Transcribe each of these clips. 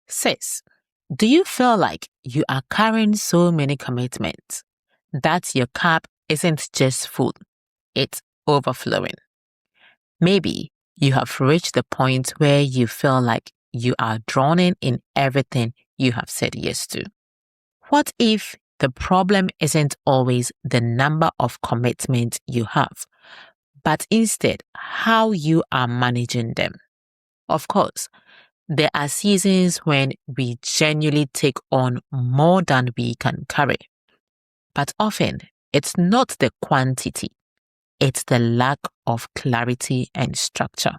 Sis, do you feel like you are carrying so many commitments that your cup isn't just full, it's overflowing? Maybe you have reached the point where you feel like you are drowning in everything you have said yes to. What if the problem isn't always the number of commitments you have, but instead how you are managing them? Of course, there are seasons when we genuinely take on more than we can carry, but often it's not the quantity, it's the lack of clarity and structure.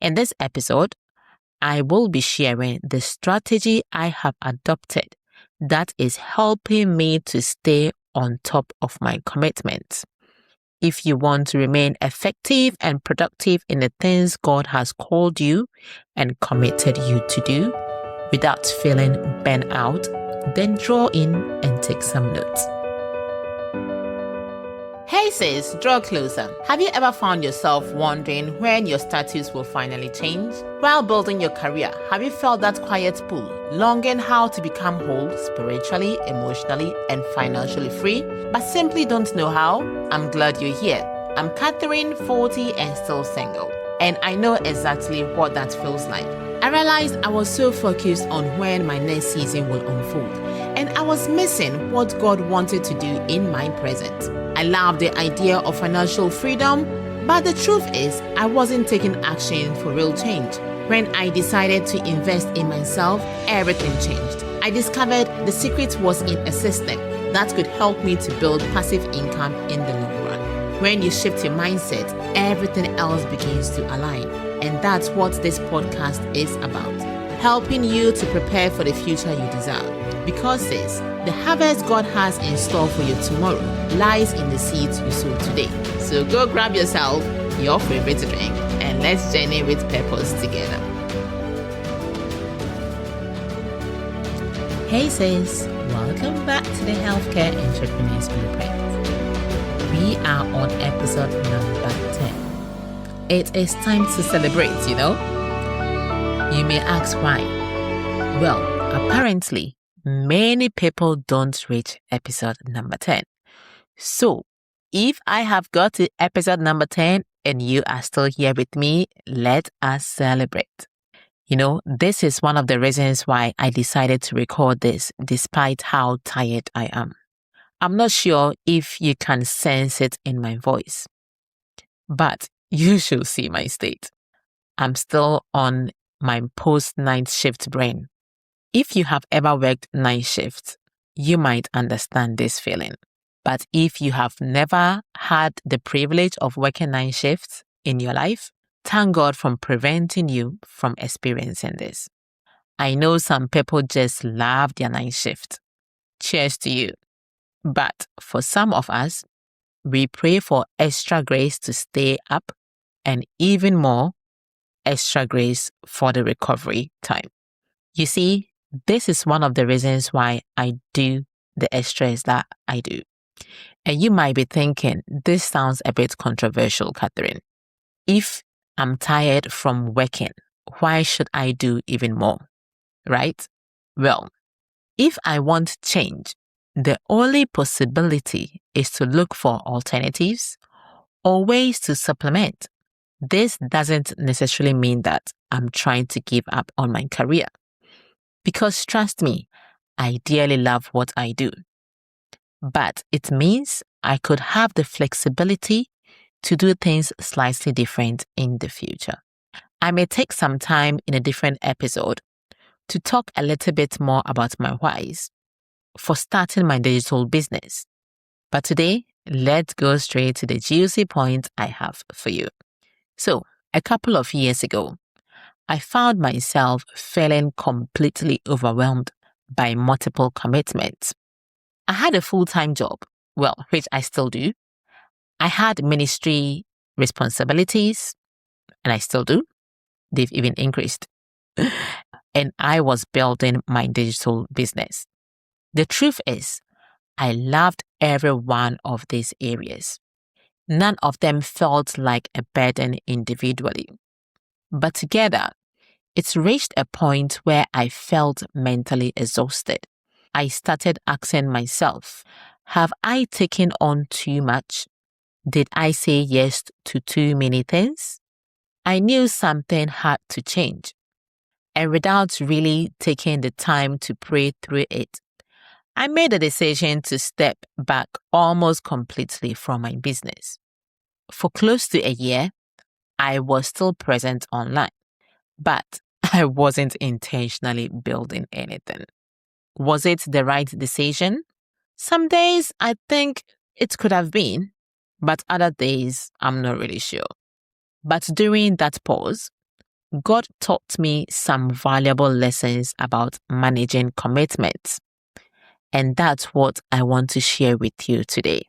In this episode, I will be sharing the strategy I have adopted that is helping me to stay on top of my commitments. If you want to remain effective and productive in the things God has called you and committed you to do without feeling burnt out, then draw in and take some notes. Hey sis, draw closer. Have you ever found yourself wondering when your status will finally change? While building your career, have you felt that quiet pull, longing how to become whole spiritually, emotionally, and financially free, but simply don't know how? I'm glad you're here. I'm Catherine, 40 and still single, and I know exactly what that feels like. I realized I was so focused on when my next season will unfold, and I was missing what God wanted to do in my present. I love the idea of financial freedom, but the truth is, I wasn't taking action for real change. When I decided to invest in myself, everything changed. I discovered the secret was in a system that could help me to build passive income in the long run. When you shift your mindset, everything else begins to align. And that's what this podcast is about. Helping you to prepare for the future you desire. Because sis, the harvest God has in store for you tomorrow lies in the seeds you sow today. So go grab yourself your favorite drink and let's journey with purpose together. Hey sis, welcome back to the Healthcare Entrepreneurs Blueprint. We are on episode number 10. It is time to celebrate, you know? You may ask why. Well, apparently, many people don't reach episode number 10. So, if I have got to episode number 10 and you are still here with me, let us celebrate. You know, this is one of the reasons why I decided to record this despite how tired I am. I'm not sure if you can sense it in my voice, but you should see my state. I'm still on my post-night shift brain. If you have ever worked night shift, you might understand this feeling. But if you have never had the privilege of working night shifts in your life, thank God for preventing you from experiencing this. I know some people just love their night shift. Cheers to you. But for some of us, we pray for extra grace to stay up and even more extra grace for the recovery time. You see, this is one of the reasons why I do the extras that I do. And you might be thinking, this sounds a bit controversial, Catherine. If I'm tired from working, why should I do even more? Right? Well, if I want change, the only possibility is to look for alternatives or ways to supplement. This doesn't necessarily mean that I'm trying to give up on my career. Because trust me, I dearly love what I do. But it means I could have the flexibility to do things slightly different in the future. I may take some time in a different episode to talk a little bit more about my whys for starting my digital business. But today, let's go straight to the juicy point I have for you. So, a couple of years ago, I found myself feeling completely overwhelmed by multiple commitments. I had a full-time job, which I still do. I had ministry responsibilities, and I still do. They've even increased. And I was building my digital business. The truth is, I loved every one of these areas. None of them felt like a burden individually. But together, It's reached a point where I felt mentally exhausted. I started asking myself, have I taken on too much? Did I say yes to too many things? I knew something had to change. And without really taking the time to pray through it, I made a decision to step back almost completely from my business. For close to a year, I was still present online, but I wasn't intentionally building anything. Was it the right decision? Some days I think it could have been, but other days I'm not really sure. But during that pause, God taught me some valuable lessons about managing commitments. And that's what I want to share with you today.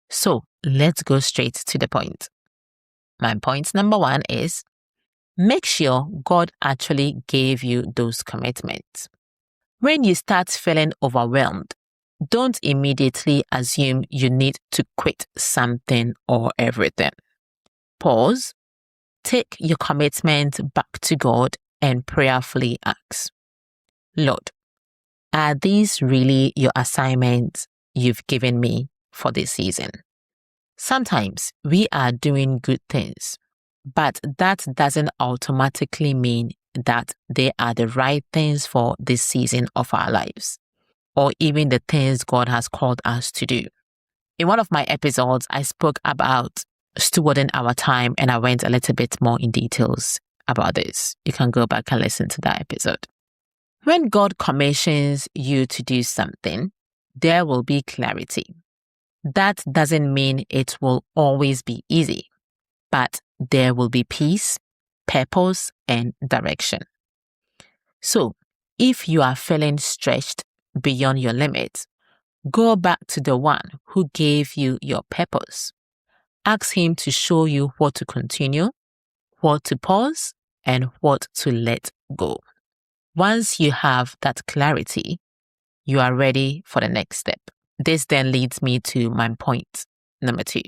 So let's go straight to the point. My point number 1 is make sure God actually gave you those commitments. When you start feeling overwhelmed, don't immediately assume you need to quit something or everything. Pause, take your commitment back to God and prayerfully ask, Lord, are these really your assignments you've given me for this season? Sometimes we are doing good things, but that doesn't automatically mean that they are the right things for this season of our lives, or even the things God has called us to do. In one of my episodes, I spoke about stewarding our time, and I went a little bit more in details about this. You can go back and listen to that episode. When God commissions you to do something, there will be clarity. That doesn't mean it will always be easy, but there will be peace, purpose, and direction. So, if you are feeling stretched beyond your limits, go back to the one who gave you your purpose. Ask him to show you what to continue, what to pause, and what to let go. Once you have that clarity, you are ready for the next step. This then leads me to my point number 2.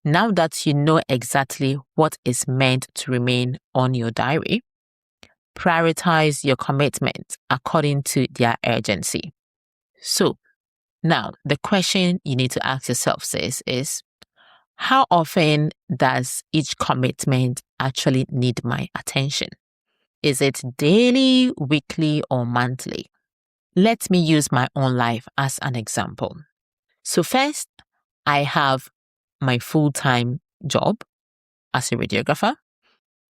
Now that you know exactly what is meant to remain on your diary, prioritize your commitment according to their urgency. So, now the question you need to ask yourself is, how often does each commitment actually need my attention? Is it daily, weekly, or monthly? Let me use my own life as an example. So first, I have my full-time job as a radiographer.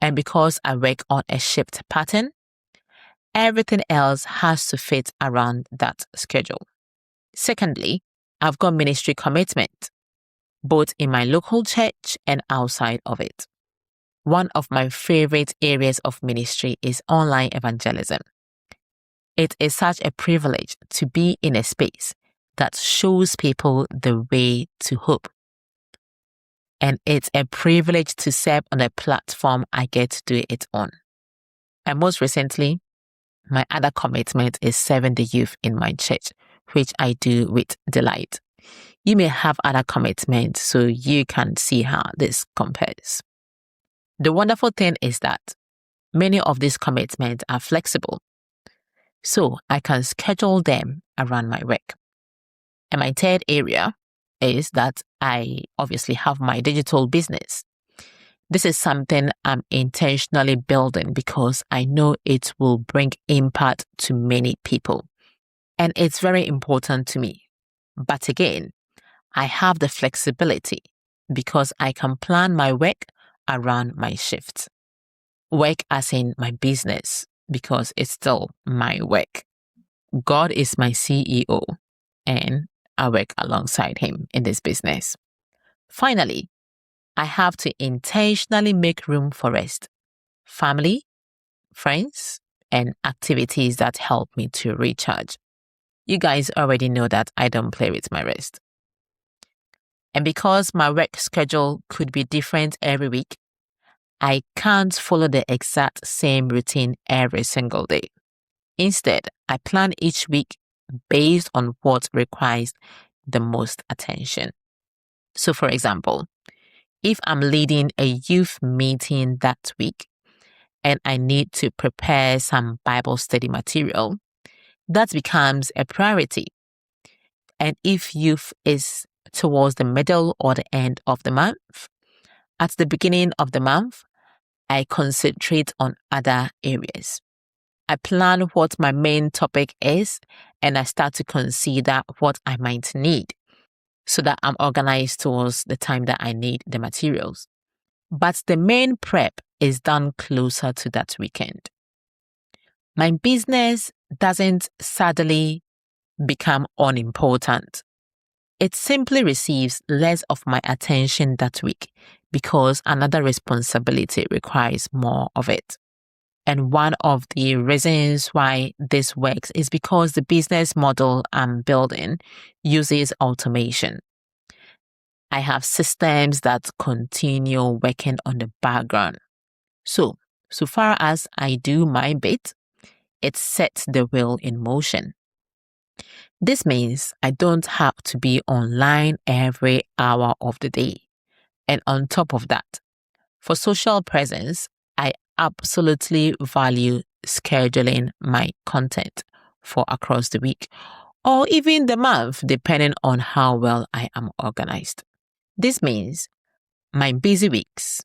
And because I work on a shift pattern, everything else has to fit around that schedule. Secondly, I've got ministry commitment, both in my local church and outside of it. One of my favorite areas of ministry is online evangelism. It is such a privilege to be in a space that shows people the way to hope. And it's a privilege to serve on a platform I get to do it on. And most recently, my other commitment is serving the youth in my church, which I do with delight. You may have other commitments, so you can see how this compares. The wonderful thing is that many of these commitments are flexible, so I can schedule them around my work. And my third area is that I obviously have my digital business. This is something I'm intentionally building because I know it will bring impact to many people. And it's very important to me. But again, I have the flexibility because I can plan my work around my shifts. Work as in my business because it's still my work. God is my CEO and I work alongside him in this business. Finally, I have to intentionally make room for rest, family, friends, and activities that help me to recharge. You guys already know that I don't play with my rest. And because my work schedule could be different every week, I can't follow the exact same routine every single day. Instead, I plan each week based on what requires the most attention. So, for example, if I'm leading a youth meeting that week, and I need to prepare some Bible study material, that becomes a priority. And if youth is towards the middle or the end of the month, at the beginning of the month, I concentrate on other areas. I plan what my main topic is, and I start to consider what I might need so that I'm organized towards the time that I need the materials. But the main prep is done closer to that weekend. My business doesn't suddenly become unimportant. It simply receives less of my attention that week because another responsibility requires more of it. And one of the reasons why this works is because the business model I'm building uses automation. I have systems that continue working on the background. So far as I do my bit, it sets the wheel in motion. This means I don't have to be online every hour of the day. And on top of that, for social presence, I absolutely value scheduling my content for across the week or even the month, depending on how well I am organized. This means my busy weeks,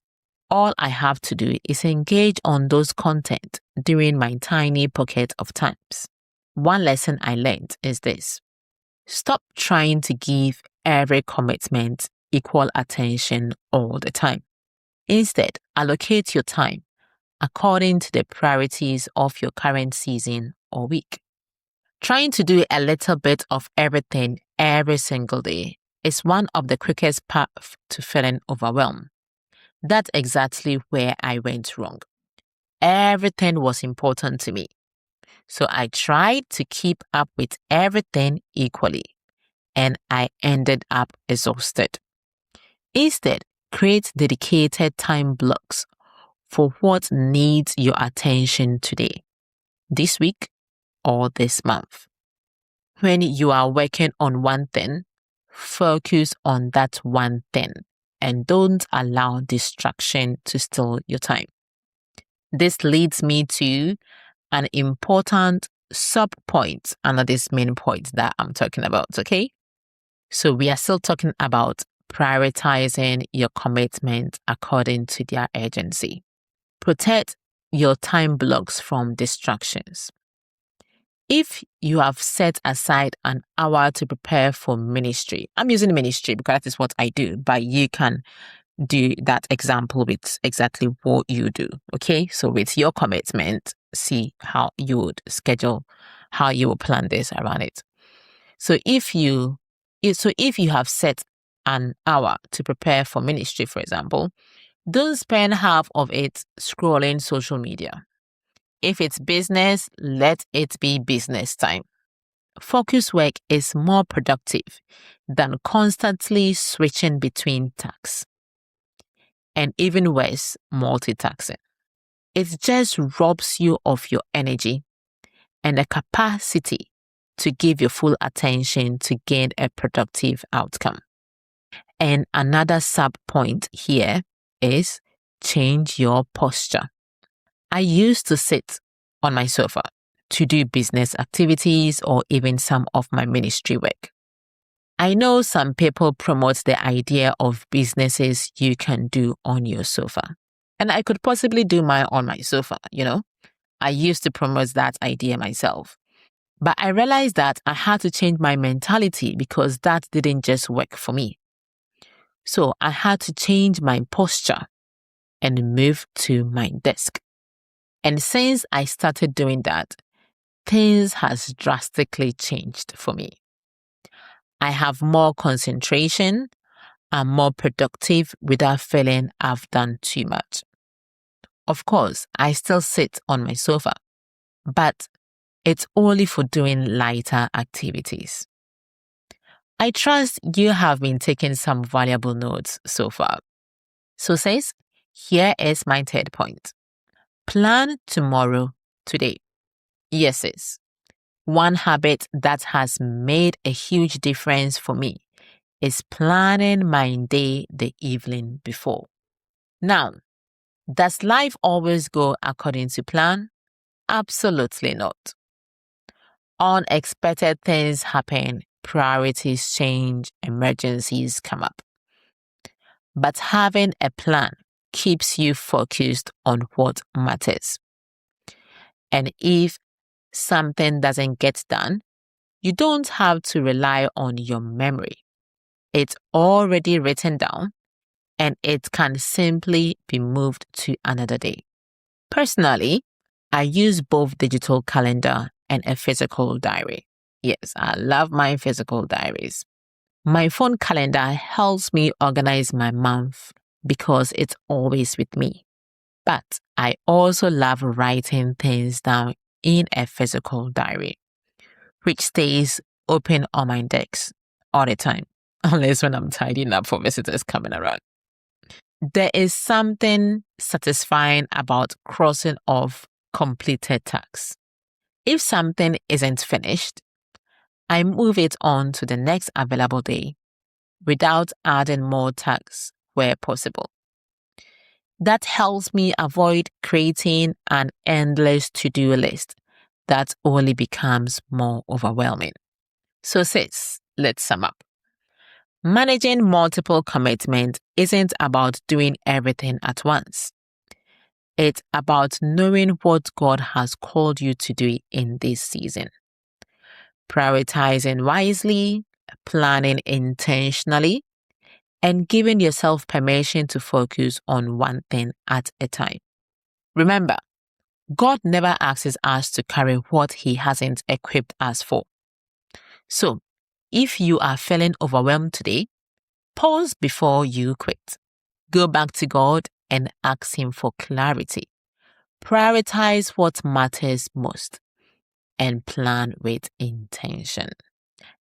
all I have to do is engage on those content during my tiny pocket of times. One lesson I learned is this: stop trying to give every commitment equal attention all the time. Instead, allocate your time according to the priorities of your current season or week. Trying to do a little bit of everything every single day is one of the quickest paths to feeling overwhelmed. That's exactly where I went wrong. Everything was important to me. So I tried to keep up with everything equally, and I ended up exhausted. Instead, create dedicated time blocks for what needs your attention today, this week, or this month. When you are working on one thing, focus on that one thing and don't allow distraction to steal your time. This leads me to an important sub-point under this main point that I'm talking about, okay? So we are still talking about prioritizing your commitment according to their urgency. Protect your time blocks from distractions. If you have set aside an hour to prepare for ministry, I'm using ministry because that is what I do, but you can do that example with exactly what you do. Okay, so with your commitment, see how you would schedule, how you will plan this around it. So if you have set an hour to prepare for ministry, for example, don't spend half of it scrolling social media. If it's business, let it be business time. Focus work is more productive than constantly switching between tasks. And even worse, multitasking. It just robs you of your energy and the capacity to give your full attention to gain a productive outcome. And another sub point here is change your posture. I used to sit on my sofa to do business activities or even some of my ministry work. I know some people promote the idea of businesses you can do on your sofa. And I could possibly do mine on my sofa, I used to promote that idea myself. But I realized that I had to change my mentality because that didn't just work for me. So I had to change my posture and move to my desk. And since I started doing that, things has drastically changed for me. I have more concentration. I'm more productive without feeling I've done too much. Of course, I still sit on my sofa, but it's only for doing lighter activities. I trust you have been taking some valuable notes so far. So sis, here is my third point. Plan tomorrow today. Yes, sis. One habit that has made a huge difference for me is planning my day the evening before. Now, Does life always go according to plan? Absolutely not. Unexpected things happen, priorities change, emergencies come up. But having a plan keeps you focused on what matters. And if something doesn't get done, you don't have to rely on your memory. It's already written down and it can simply be moved to another day. Personally, I use both digital calendar and a physical diary. Yes, I love my physical diaries. My phone calendar helps me organize my month because it's always with me. But I also love writing things down in a physical diary, which stays open on my desk all the time, unless when I'm tidying up for visitors coming around. There is something satisfying about crossing off completed tasks. If something isn't finished, I move it on to the next available day without adding more tasks where possible. That helps me avoid creating an endless to-do list that only becomes more overwhelming. So sis, let's sum up. Managing multiple commitments isn't about doing everything at once. It's about knowing what God has called you to do in this season. Prioritizing wisely, planning intentionally, and giving yourself permission to focus on one thing at a time. Remember, God never asks us to carry what He hasn't equipped us for. So, if you are feeling overwhelmed today, pause before you quit. Go back to God and ask Him for clarity. Prioritize what matters most and plan with intention.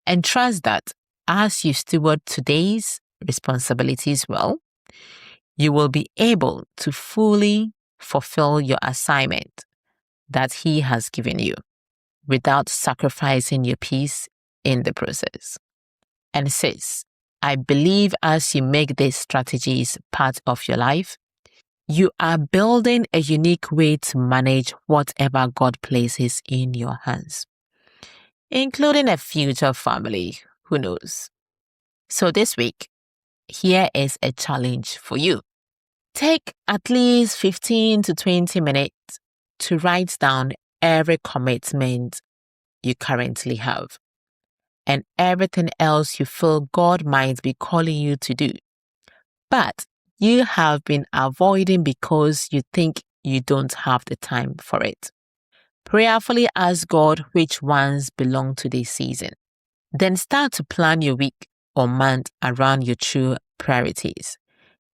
And trust that as you steward today's responsibilities well, you will be able to fully fulfill your assignment that He has given you without sacrificing your peace in the process. And sis, I believe as you make these strategies part of your life, you are building a unique way to manage whatever God places in your hands, including a future family, who knows. So this week, here is a challenge for you. Take at least 15 to 20 minutes to write down every commitment you currently have and everything else you feel God might be calling you to do, but you have been avoiding because you think you don't have the time for it. Prayerfully ask God which ones belong to this season. Then start to plan your week or month around your true priorities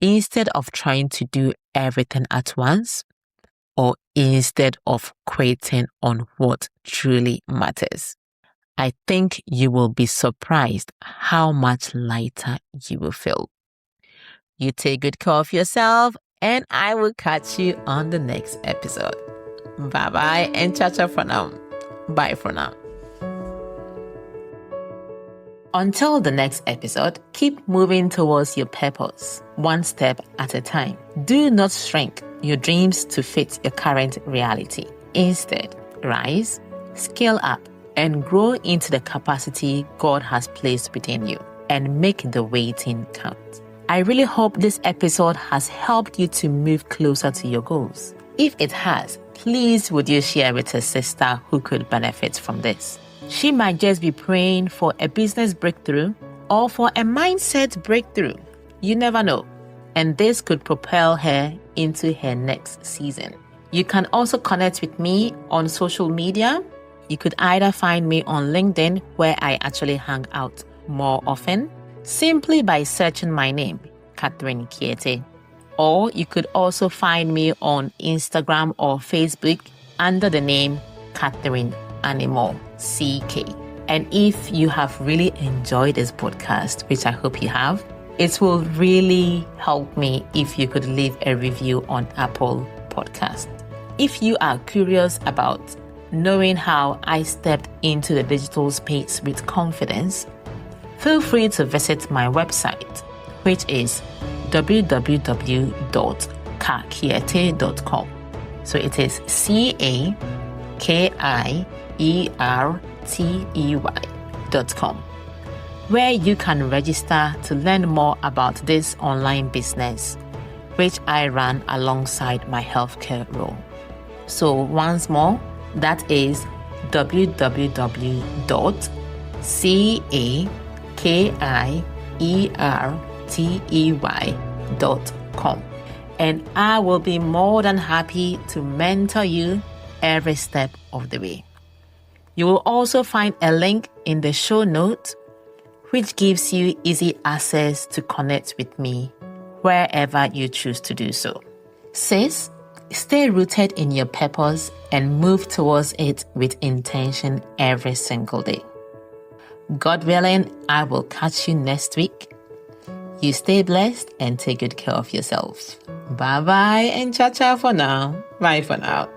instead of trying to do everything at once or instead of quitting on what truly matters. I think you will be surprised how much lighter you will feel. You take good care of yourself, and I will catch you on the next episode. Bye-bye and ciao for now. Bye for now. Until the next episode, keep moving towards your purpose, one step at a time. Do not shrink your dreams to fit your current reality. Instead, rise, scale up, and grow into the capacity God has placed within you, and make the waiting count. I really hope this episode has helped you to move closer to your goals. If it has, please would you share with a sister who could benefit from this? She might just be praying for a business breakthrough or for a mindset breakthrough. You never know. And this could propel her into her next season. You can also connect with me on social media. You could either find me on LinkedIn, where I actually hang out more often, simply by searching my name, Catherine Kiete. Or you could also find me on Instagram or Facebook under the name Catherine Animal, CK. And if you have really enjoyed this podcast, which I hope you have, it will really help me if you could leave a review on Apple Podcast. If you are curious about knowing how I stepped into the digital space with confidence, feel free to visit my website, which is www.wellbeing.com. cakiete.com. So it is CAKIERTEY.com, where you can register to learn more about this online business, which I run alongside my healthcare role. So once more, that is www.CAKIERTEY.com. And I will be more than happy to mentor you every step of the way. You will also find a link in the show notes, which gives you easy access to connect with me wherever you choose to do so. Sis, stay rooted in your purpose and move towards it with intention every single day. God willing, I will catch you next week. You stay blessed and take good care of yourself. Bye-bye and ciao-ciao for now. Bye for now.